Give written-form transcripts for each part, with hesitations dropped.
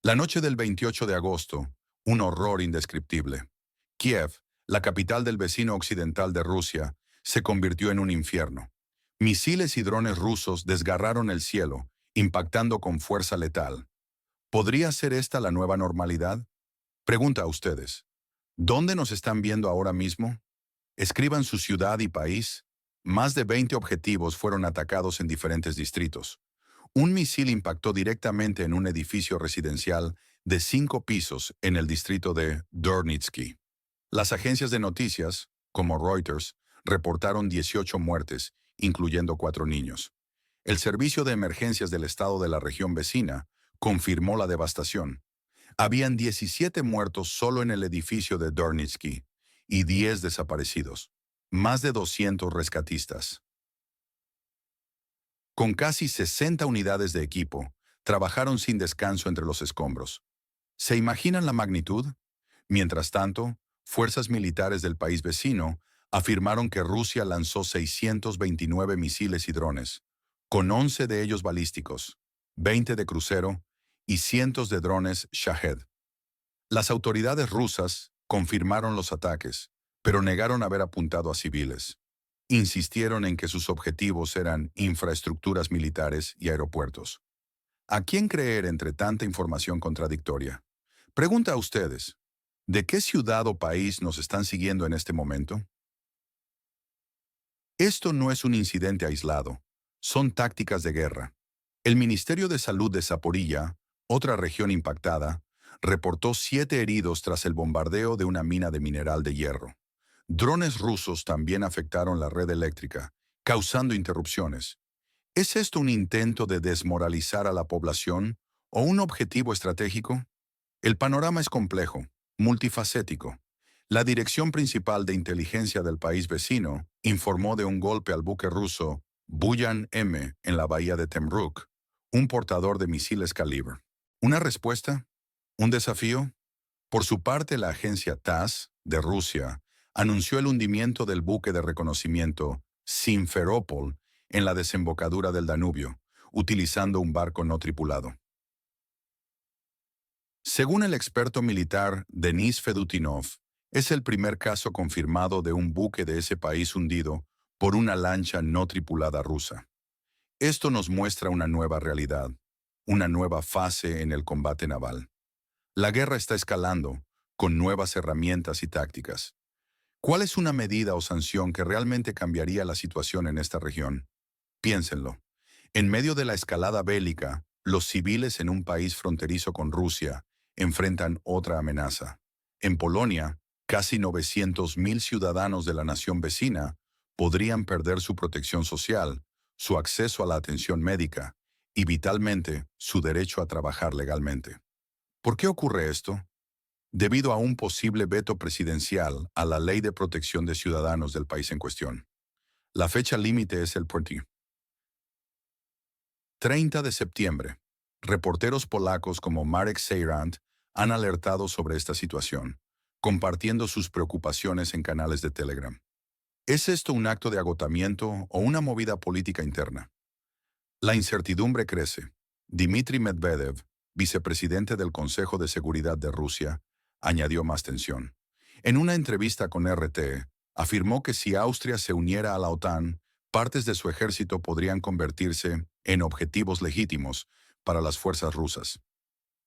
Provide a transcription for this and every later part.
La noche del 28 de agosto, un horror indescriptible. Kiev, la capital del vecino occidental de Rusia, se convirtió en un infierno. Misiles y drones rusos desgarraron el cielo, impactando con fuerza letal. ¿Podría ser esta la nueva normalidad? Pregunta a ustedes. ¿Dónde nos están viendo ahora mismo? Escriban su ciudad y país. Más de 20 objetivos fueron atacados en diferentes distritos. Un misil impactó directamente en un edificio residencial de 5 pisos en el distrito de Dornitsky. Las agencias de noticias, como Reuters, reportaron 18 muertes, incluyendo 4 niños. El Servicio de Emergencias del Estado de la región vecina confirmó la devastación. Habían 17 muertos solo en el edificio de Dornitsky y 10 desaparecidos. Más de 200 rescatistas. Con casi 60 unidades de equipo, trabajaron sin descanso entre los escombros. ¿Se imaginan la magnitud? Mientras tanto, fuerzas militares del país vecino afirmaron que Rusia lanzó 629 misiles y drones, con 11 de ellos balísticos, 20 de crucero y cientos de drones Shahed. Las autoridades rusas confirmaron los ataques, pero negaron haber apuntado a civiles. Insistieron en que sus objetivos eran infraestructuras militares y aeropuertos. ¿A quién creer entre tanta información contradictoria? Pregunta a ustedes, ¿de qué ciudad o país nos están siguiendo en este momento? Esto no es un incidente aislado, son tácticas de guerra. El Ministerio de Salud de Zaporilla, otra región impactada, reportó 7 heridos tras el bombardeo de una mina de mineral de hierro. Drones rusos también afectaron la red eléctrica, causando interrupciones. ¿Es esto un intento de desmoralizar a la población o un objetivo estratégico? El panorama es complejo, multifacético. La Dirección Principal de Inteligencia del país vecino informó de un golpe al buque ruso Buyan M en la bahía de Temruk, un portador de misiles calibre. ¿Una respuesta? ¿Un desafío? Por su parte, la agencia TASS de Rusia anunció el hundimiento del buque de reconocimiento Simferopol en la desembocadura del Danubio, utilizando un barco no tripulado. Según el experto militar Denis Fedutinov, es el primer caso confirmado de un buque de ese país hundido por una lancha no tripulada rusa. Esto nos muestra una nueva realidad, una nueva fase en el combate naval. La guerra está escalando, con nuevas herramientas y tácticas. ¿Cuál es una medida o sanción que realmente cambiaría la situación en esta región? Piénsenlo. En medio de la escalada bélica, los civiles en un país fronterizo con Rusia enfrentan otra amenaza. En Polonia, casi 900.000 ciudadanos de la nación vecina podrían perder su protección social, su acceso a la atención médica y, vitalmente, su derecho a trabajar legalmente. ¿Por qué ocurre esto? Debido a un posible veto presidencial a la Ley de Protección de Ciudadanos del país en cuestión. La fecha límite es el 30 de septiembre. Reporteros polacos como Marek Sejrant han alertado sobre esta situación, compartiendo sus preocupaciones en canales de Telegram. ¿Es esto un acto de agotamiento o una movida política interna? La incertidumbre crece. Dmitry Medvedev, vicepresidente del Consejo de Seguridad de Rusia, añadió más tensión. En una entrevista con RT, afirmó que si Austria se uniera a la OTAN, partes de su ejército podrían convertirse en objetivos legítimos para las fuerzas rusas.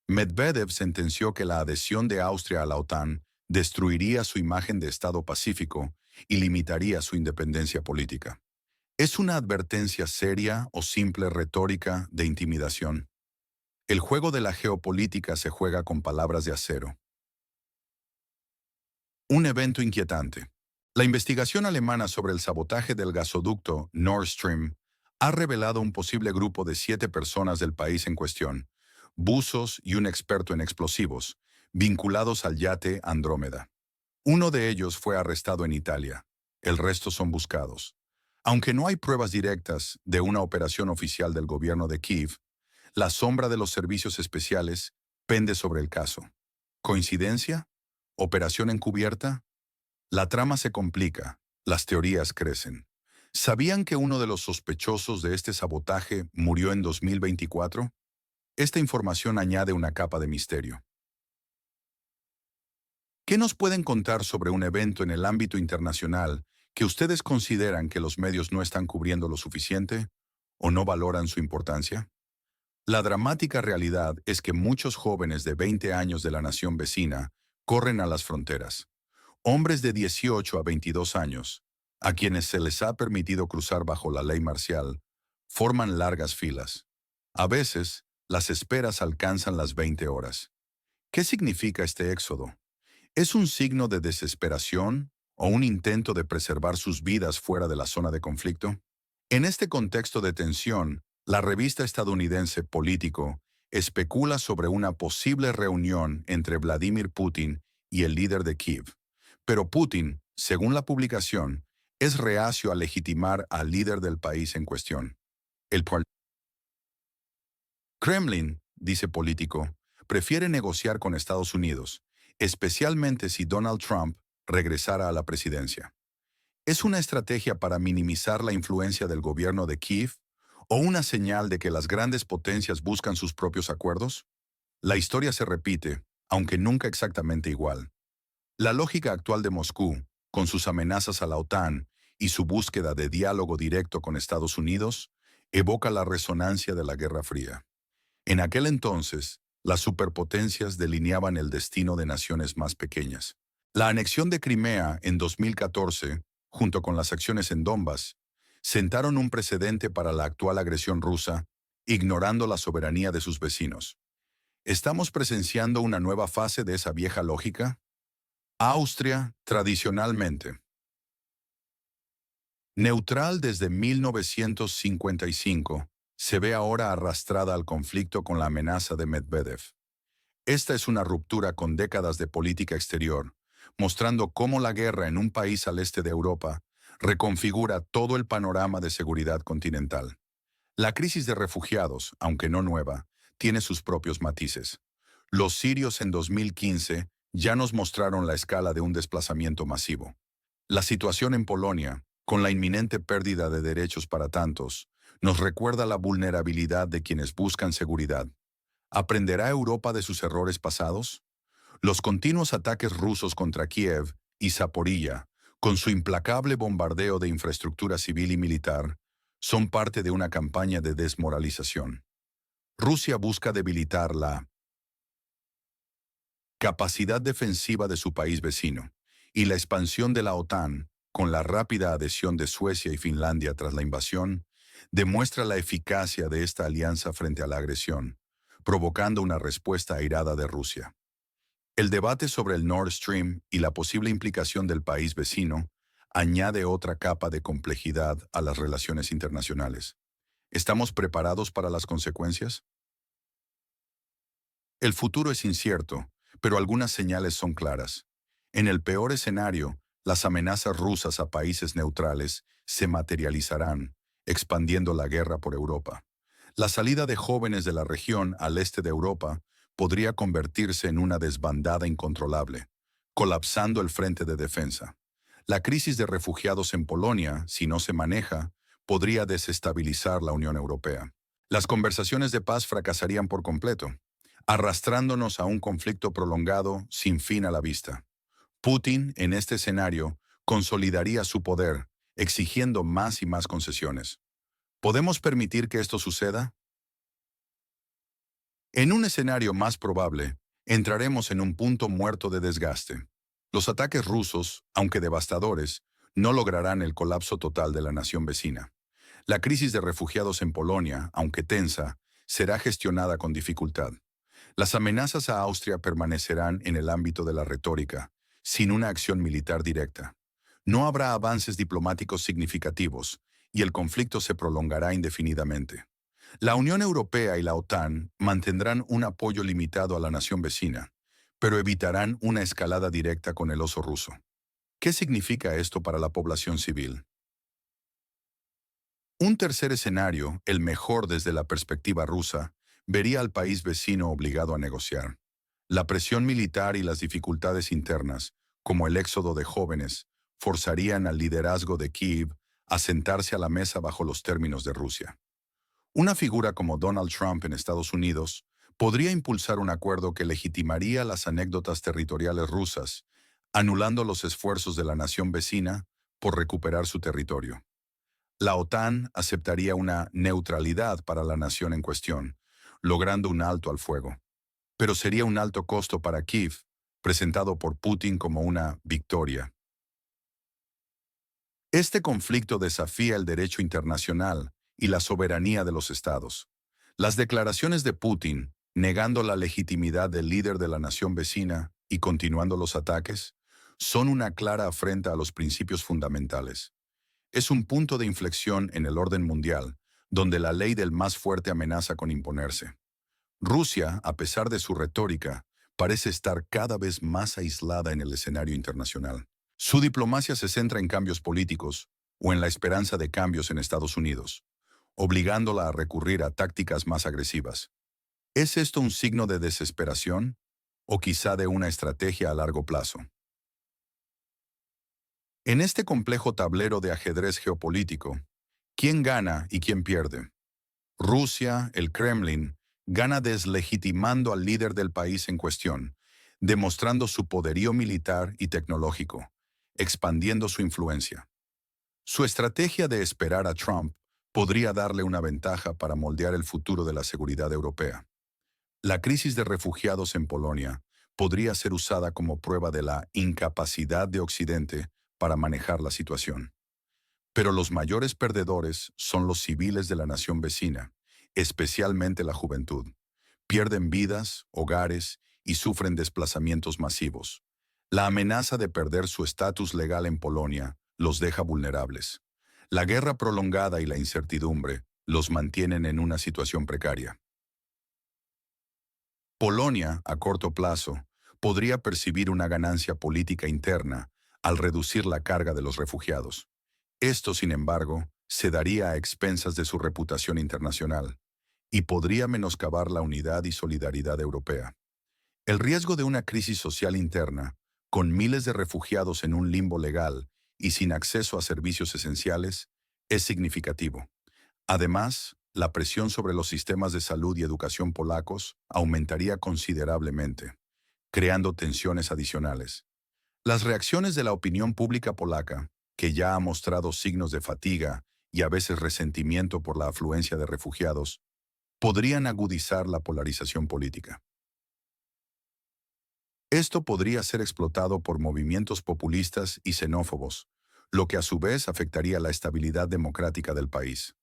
Medvedev sentenció que la adhesión de Austria a la OTAN destruiría su imagen de Estado pacífico y limitaría su independencia política. ¿Es una advertencia seria o simple retórica de intimidación? El juego de la geopolítica se juega con palabras de acero. Un evento inquietante. La investigación alemana sobre el sabotaje del gasoducto Nord Stream ha revelado un posible grupo de 7 personas del país en cuestión, buzos y un experto en explosivos, vinculados al yate Andrómeda. Uno de ellos fue arrestado en Italia. El resto son buscados. Aunque no hay pruebas directas de una operación oficial del gobierno de Kiev, la sombra de los servicios especiales pende sobre el caso. ¿Coincidencia? ¿Operación encubierta? La trama se complica, las teorías crecen. ¿Sabían que uno de los sospechosos de este sabotaje murió en 2024? Esta información añade una capa de misterio. ¿Qué nos pueden contar sobre un evento en el ámbito internacional que ustedes consideran que los medios no están cubriendo lo suficiente o no valoran su importancia? La dramática realidad es que muchos jóvenes de 20 años de la nación vecina corren a las fronteras. Hombres de 18 a 22 años, a quienes se les ha permitido cruzar bajo la ley marcial, forman largas filas. A veces, las esperas alcanzan las 20 horas. ¿Qué significa este éxodo? ¿Es un signo de desesperación o un intento de preservar sus vidas fuera de la zona de conflicto? En este contexto de tensión, la revista estadounidense Político especula sobre una posible reunión entre Vladimir Putin y el líder de Kiev. Pero Putin, según la publicación, es reacio a legitimar al líder del país en cuestión. El Kremlin, dice Político, prefiere negociar con Estados Unidos, especialmente si Donald Trump regresara a la presidencia. ¿Es una estrategia para minimizar la influencia del gobierno de Kiev o una señal de que las grandes potencias buscan sus propios acuerdos? La historia se repite, aunque nunca exactamente igual. La lógica actual de Moscú, con sus amenazas a la OTAN y su búsqueda de diálogo directo con Estados Unidos, evoca la resonancia de la Guerra Fría. En aquel entonces, las superpotencias delineaban el destino de naciones más pequeñas. La anexión de Crimea en 2014, junto con las acciones en Donbass, sentaron un precedente para la actual agresión rusa, ignorando la soberanía de sus vecinos. ¿Estamos presenciando una nueva fase de esa vieja lógica? Austria, tradicionalmente neutral desde 1955, se ve ahora arrastrada al conflicto con la amenaza de Medvedev. Esta es una ruptura con décadas de política exterior, mostrando cómo la guerra en un país al este de Europa reconfigura todo el panorama de seguridad continental. La crisis de refugiados, aunque no nueva, tiene sus propios matices. Los sirios en 2015 ya nos mostraron la escala de un desplazamiento masivo. La situación en Polonia, con la inminente pérdida de derechos para tantos, nos recuerda la vulnerabilidad de quienes buscan seguridad. ¿Aprenderá Europa de sus errores pasados? Los continuos ataques rusos contra Kiev y Zaporilla, con su implacable bombardeo de infraestructura civil y militar, son parte de una campaña de desmoralización. Rusia busca debilitar la capacidad defensiva de su país vecino, y la expansión de la OTAN, con la rápida adhesión de Suecia y Finlandia tras la invasión, demuestra la eficacia de esta alianza frente a la agresión, provocando una respuesta airada de Rusia. El debate sobre el Nord Stream y la posible implicación del país vecino añade otra capa de complejidad a las relaciones internacionales. ¿Estamos preparados para las consecuencias? El futuro es incierto, pero algunas señales son claras. En el peor escenario, las amenazas rusas a países neutrales se materializarán, expandiendo la guerra por Europa. La salida de jóvenes de la región al este de Europa podría convertirse en una desbandada incontrolable, colapsando el frente de defensa. La crisis de refugiados en Polonia, si no se maneja, podría desestabilizar la Unión Europea. Las conversaciones de paz fracasarían por completo, arrastrándonos a un conflicto prolongado sin fin a la vista. Putin, en este escenario, consolidaría su poder, exigiendo más y más concesiones. ¿Podemos permitir que esto suceda? En un escenario más probable, entraremos en un punto muerto de desgaste. Los ataques rusos, aunque devastadores, no lograrán el colapso total de la nación vecina. La crisis de refugiados en Polonia, aunque tensa, será gestionada con dificultad. Las amenazas a Austria permanecerán en el ámbito de la retórica, sin una acción militar directa. No habrá avances diplomáticos significativos, y el conflicto se prolongará indefinidamente. La Unión Europea y la OTAN mantendrán un apoyo limitado a la nación vecina, pero evitarán una escalada directa con el oso ruso. ¿Qué significa esto para la población civil? Un tercer escenario, el mejor desde la perspectiva rusa, vería al país vecino obligado a negociar. La presión militar y las dificultades internas, como el éxodo de jóvenes, forzarían al liderazgo de Kiev a sentarse a la mesa bajo los términos de Rusia. Una figura como Donald Trump en Estados Unidos podría impulsar un acuerdo que legitimaría las anécdotas territoriales rusas, anulando los esfuerzos de la nación vecina por recuperar su territorio. La OTAN aceptaría una neutralidad para la nación en cuestión, logrando un alto al fuego. Pero sería un alto costo para Kiev, presentado por Putin como una victoria. Este conflicto desafía el derecho internacional y la soberanía de los estados. Las declaraciones de Putin, negando la legitimidad del líder de la nación vecina y continuando los ataques, son una clara afrenta a los principios fundamentales. Es un punto de inflexión en el orden mundial, donde la ley del más fuerte amenaza con imponerse. Rusia, a pesar de su retórica, parece estar cada vez más aislada en el escenario internacional. Su diplomacia se centra en cambios políticos o en la esperanza de cambios en Estados Unidos, obligándola a recurrir a tácticas más agresivas. ¿Es esto un signo de desesperación o quizá de una estrategia a largo plazo? En este complejo tablero de ajedrez geopolítico, ¿quién gana y quién pierde? Rusia, el Kremlin, gana deslegitimando al líder del país en cuestión, demostrando su poderío militar y tecnológico, expandiendo su influencia. Su estrategia de esperar a Trump podría darle una ventaja para moldear el futuro de la seguridad europea. La crisis de refugiados en Polonia podría ser usada como prueba de la incapacidad de Occidente para manejar la situación. Pero los mayores perdedores son los civiles de la nación vecina, especialmente la juventud. Pierden vidas, hogares y sufren desplazamientos masivos. La amenaza de perder su estatus legal en Polonia los deja vulnerables. La guerra prolongada y la incertidumbre los mantienen en una situación precaria. Polonia, a corto plazo, podría percibir una ganancia política interna al reducir la carga de los refugiados. Esto, sin embargo, se daría a expensas de su reputación internacional y podría menoscabar la unidad y solidaridad europea. El riesgo de una crisis social interna, con miles de refugiados en un limbo legal y sin acceso a servicios esenciales, es significativo. Además, la presión sobre los sistemas de salud y educación polacos aumentaría considerablemente, creando tensiones adicionales. Las reacciones de la opinión pública polaca, que ya ha mostrado signos de fatiga y a veces resentimiento por la afluencia de refugiados, podrían agudizar la polarización política. Esto podría ser explotado por movimientos populistas y xenófobos, lo que a su vez afectaría la estabilidad democrática del país.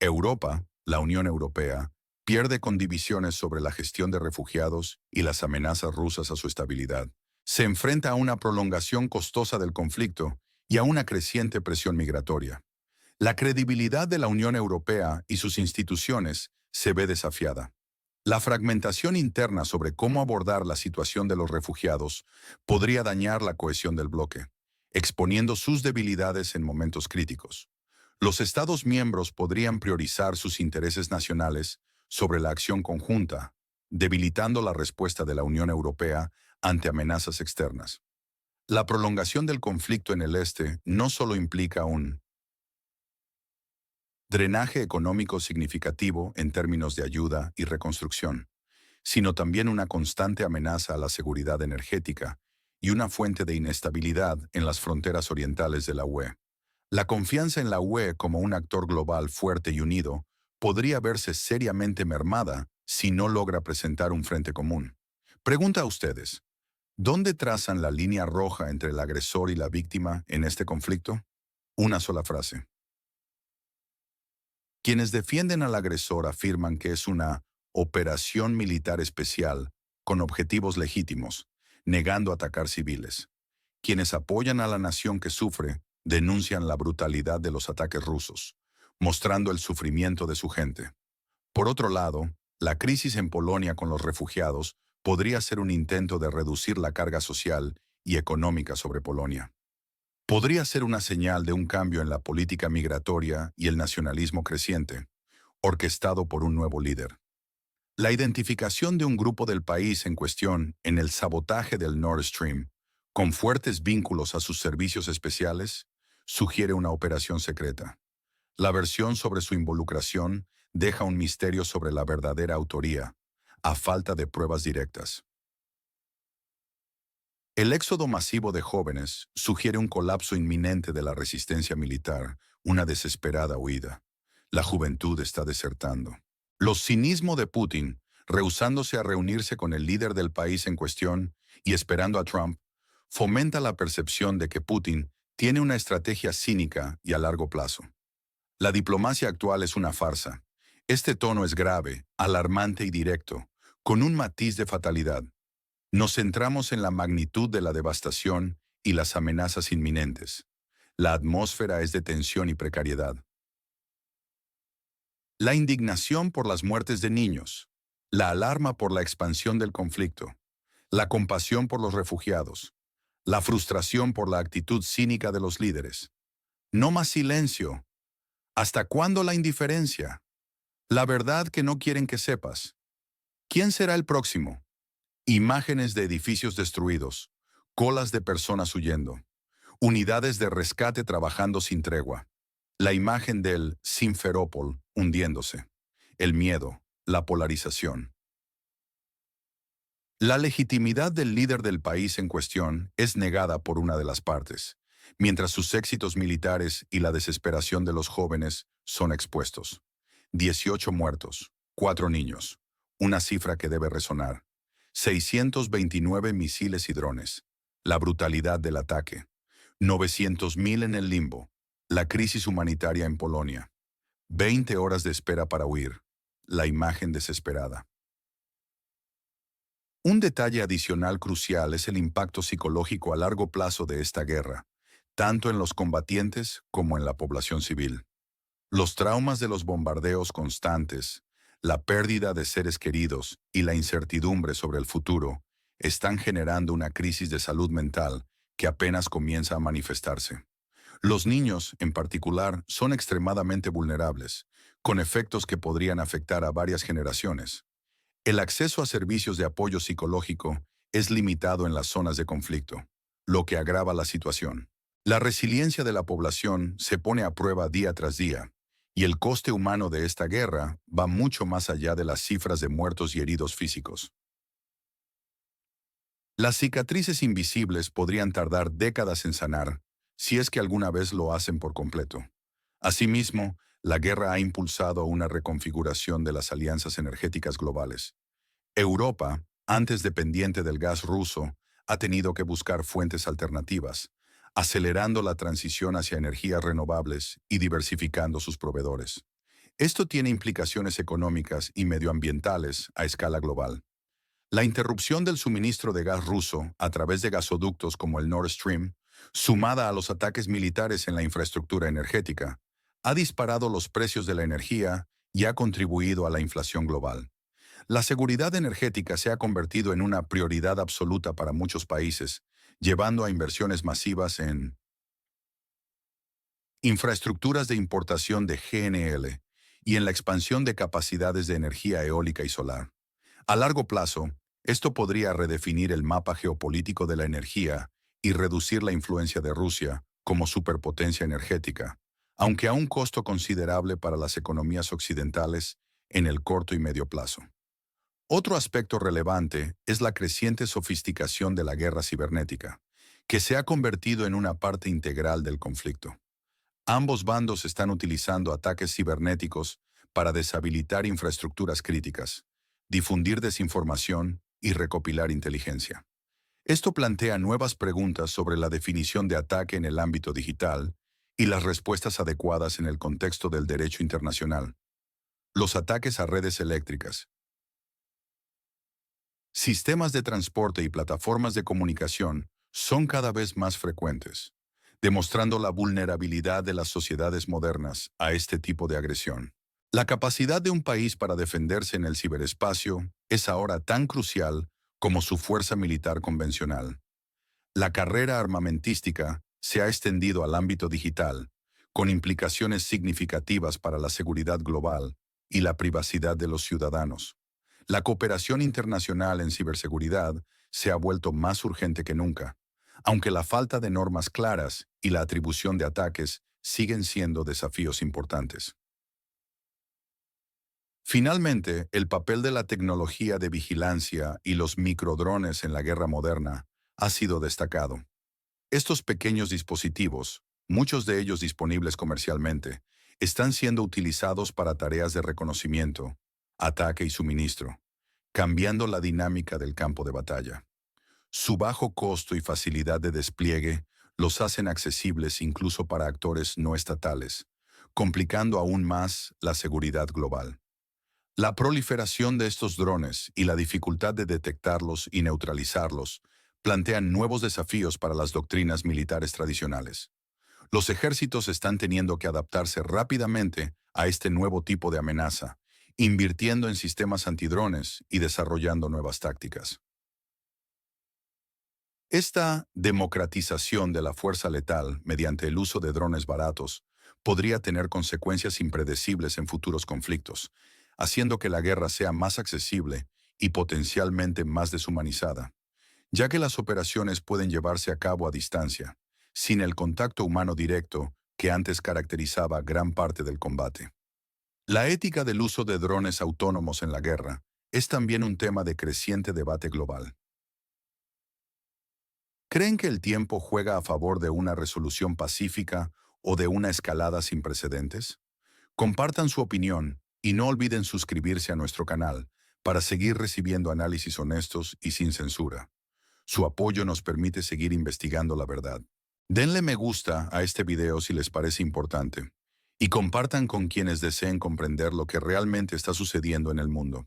Europa, la Unión Europea, pierde con divisiones sobre la gestión de refugiados y las amenazas rusas a su estabilidad. Se enfrenta a una prolongación costosa del conflicto y a una creciente presión migratoria. La credibilidad de la Unión Europea y sus instituciones se ve desafiada. La fragmentación interna sobre cómo abordar la situación de los refugiados podría dañar la cohesión del bloque, exponiendo sus debilidades en momentos críticos. Los Estados miembros podrían priorizar sus intereses nacionales sobre la acción conjunta, debilitando la respuesta de la Unión Europea ante amenazas externas. La prolongación del conflicto en el este no solo implica un drenaje económico significativo en términos de ayuda y reconstrucción, sino también una constante amenaza a la seguridad energética y una fuente de inestabilidad en las fronteras orientales de la UE. La confianza en la UE como un actor global fuerte y unido podría verse seriamente mermada si no logra presentar un frente común. Pregunta a ustedes, ¿dónde trazan la línea roja entre el agresor y la víctima en este conflicto? Una sola frase. Quienes defienden al agresor afirman que es una operación militar especial con objetivos legítimos, negando atacar civiles. Quienes apoyan a la nación que sufre denuncian la brutalidad de los ataques rusos, mostrando el sufrimiento de su gente. Por otro lado, la crisis en Polonia con los refugiados podría ser un intento de reducir la carga social y económica sobre Polonia. Podría ser una señal de un cambio en la política migratoria y el nacionalismo creciente, orquestado por un nuevo líder. La identificación de un grupo del país en cuestión en el sabotaje del Nord Stream, con fuertes vínculos a sus servicios especiales, sugiere una operación secreta. La versión sobre su involucración deja un misterio sobre la verdadera autoría, a falta de pruebas directas. El éxodo masivo de jóvenes sugiere un colapso inminente de la resistencia militar, una desesperada huida. La juventud está desertando. Los cinismo de Putin, rehusándose a reunirse con el líder del país en cuestión y esperando a Trump, fomenta la percepción de que Putin tiene una estrategia cínica y a largo plazo. La diplomacia actual es una farsa. Este tono es grave, alarmante y directo, con un matiz de fatalidad. Nos centramos en la magnitud de la devastación y las amenazas inminentes. La atmósfera es de tensión y precariedad. La indignación por las muertes de niños, la alarma por la expansión del conflicto, la compasión por los refugiados, la frustración por la actitud cínica de los líderes. No más silencio. ¿Hasta cuándo la indiferencia? La verdad que no quieren que sepas. ¿Quién será el próximo? Imágenes de edificios destruidos, colas de personas huyendo, unidades de rescate trabajando sin tregua, la imagen del Simferópol hundiéndose, el miedo, la polarización. La legitimidad del líder del país en cuestión es negada por una de las partes, mientras sus éxitos militares y la desesperación de los jóvenes son expuestos. 18 muertos, 4 niños, una cifra que debe resonar. 629 misiles y drones. La brutalidad del ataque. 900.000 en el limbo. La crisis humanitaria en Polonia. 20 horas de espera para huir. La imagen desesperada. Un detalle adicional crucial es el impacto psicológico a largo plazo de esta guerra, tanto en los combatientes como en la población civil. Los traumas de los bombardeos constantes, la pérdida de seres queridos y la incertidumbre sobre el futuro están generando una crisis de salud mental que apenas comienza a manifestarse. Los niños, en particular, son extremadamente vulnerables, con efectos que podrían afectar a varias generaciones. El acceso a servicios de apoyo psicológico es limitado en las zonas de conflicto, lo que agrava la situación. La resiliencia de la población se pone a prueba día tras día, y el coste humano de esta guerra va mucho más allá de las cifras de muertos y heridos físicos. Las cicatrices invisibles podrían tardar décadas en sanar, si es que alguna vez lo hacen por completo. Asimismo, la guerra ha impulsado una reconfiguración de las alianzas energéticas globales. Europa, antes dependiente del gas ruso, ha tenido que buscar fuentes alternativas, acelerando la transición hacia energías renovables y diversificando sus proveedores. Esto tiene implicaciones económicas y medioambientales a escala global. La interrupción del suministro de gas ruso a través de gasoductos como el Nord Stream, sumada a los ataques militares en la infraestructura energética, ha disparado los precios de la energía y ha contribuido a la inflación global. La seguridad energética se ha convertido en una prioridad absoluta para muchos países, llevando a inversiones masivas en infraestructuras de importación de GNL y en la expansión de capacidades de energía eólica y solar. A largo plazo, esto podría redefinir el mapa geopolítico de la energía y reducir la influencia de Rusia como superpotencia energética, aunque a un costo considerable para las economías occidentales en el corto y medio plazo. Otro aspecto relevante es la creciente sofisticación de la guerra cibernética, que se ha convertido en una parte integral del conflicto. Ambos bandos están utilizando ataques cibernéticos para deshabilitar infraestructuras críticas, difundir desinformación y recopilar inteligencia. Esto plantea nuevas preguntas sobre la definición de ataque en el ámbito digital y las respuestas adecuadas en el contexto del derecho internacional. Los ataques a redes eléctricas, sistemas de transporte y plataformas de comunicación son cada vez más frecuentes, demostrando la vulnerabilidad de las sociedades modernas a este tipo de agresión. La capacidad de un país para defenderse en el ciberespacio es ahora tan crucial como su fuerza militar convencional. La carrera armamentística se ha extendido al ámbito digital, con implicaciones significativas para la seguridad global y la privacidad de los ciudadanos. La cooperación internacional en ciberseguridad se ha vuelto más urgente que nunca, aunque la falta de normas claras y la atribución de ataques siguen siendo desafíos importantes. Finalmente, el papel de la tecnología de vigilancia y los microdrones en la guerra moderna ha sido destacado. Estos pequeños dispositivos, muchos de ellos disponibles comercialmente, están siendo utilizados para tareas de reconocimiento, ataque y suministro, cambiando la dinámica del campo de batalla. Su bajo costo y facilidad de despliegue los hacen accesibles incluso para actores no estatales, complicando aún más la seguridad global. La proliferación de estos drones y la dificultad de detectarlos y neutralizarlos plantean nuevos desafíos para las doctrinas militares tradicionales. Los ejércitos están teniendo que adaptarse rápidamente a este nuevo tipo de amenaza, invirtiendo en sistemas antidrones y desarrollando nuevas tácticas. Esta democratización de la fuerza letal mediante el uso de drones baratos podría tener consecuencias impredecibles en futuros conflictos, haciendo que la guerra sea más accesible y potencialmente más deshumanizada, ya que las operaciones pueden llevarse a cabo a distancia, sin el contacto humano directo que antes caracterizaba gran parte del combate. La ética del uso de drones autónomos en la guerra es también un tema de creciente debate global. ¿Creen que el tiempo juega a favor de una resolución pacífica o de una escalada sin precedentes? Compartan su opinión y no olviden suscribirse a nuestro canal para seguir recibiendo análisis honestos y sin censura. Su apoyo nos permite seguir investigando la verdad. Denle me gusta a este video si les parece importante y compartan con quienes deseen comprender lo que realmente está sucediendo en el mundo.